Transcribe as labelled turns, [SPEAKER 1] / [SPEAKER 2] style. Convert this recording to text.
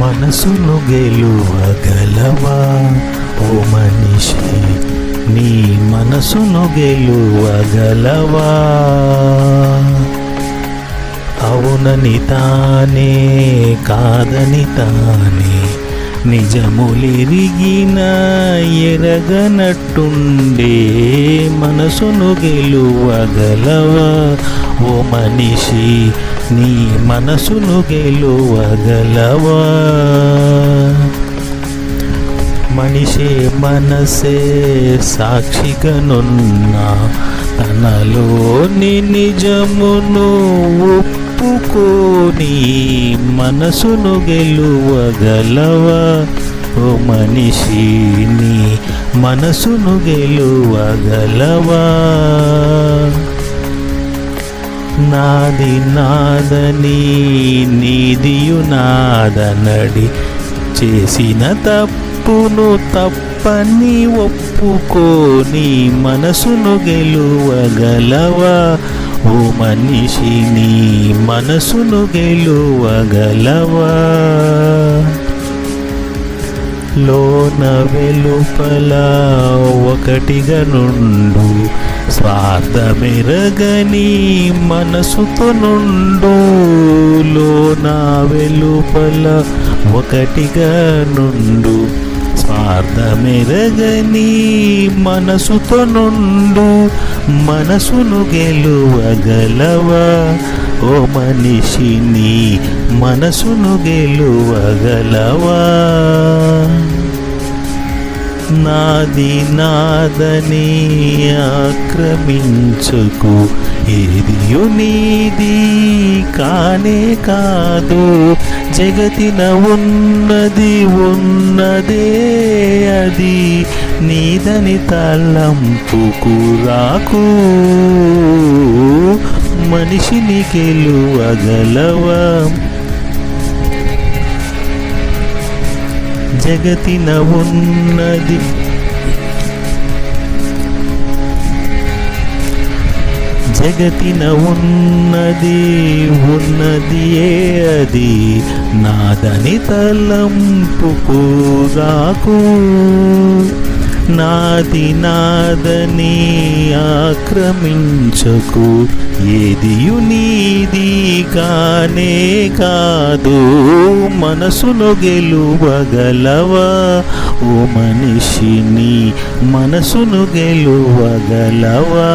[SPEAKER 1] మనసును గెలువగలవా ఓ మనిషి, నీ మనసును గెలువగలవా? అవునని తానే కాదని తానే నిజములిరిగిన ఎరగనట్టుండే మనసును గెలువగలవా ఓ మనిషి, నీ మనసును గెలువగలవా? మనిషే మనసే సాక్షిగనున్న తనలోని నిజమును ఒప్పుకోని మనసును గెలువగలవా ఓ మనిషి, నీ మనసును గెలువగలవా? నాది నాదని నీదియు నాదనడి చేసిన తప్పును తప్పని ఒప్పుకోని మనసును గెలువగలవా ఓ మనిషి, నీ మనసును గెలువగలవా? లోన వెలుపల ఒకటిగా నుండు స్వార్థమెరగని మనసుతో నుండు. లోన వెలుపల ఒకటిగా నుండు స్వార్థమెరగని మనసుతో నుండు మనసును గెలువగలవా ఓ మనిషి, నీ మనసును గెలువగలవా? నాది నాదని ఆక్రమించుకు ఏదియు నీది కానే కాదు, జగతిన ఉన్నది ఉన్నదే అది నీదని తలంపుకు రాకు. మనిషిని గెలువగలవా? జగతిన ఉన్నది జగతిన ఉన్నది ఉన్నదియే అది నాదని తలంపుకు రాకు. నాది నాదని ఆక్రమించకు ఏదియు నీది కానే కాదు, మనసును గెలువగలవా ఓ మనిషి, నీ మనసును గెలువగలవా?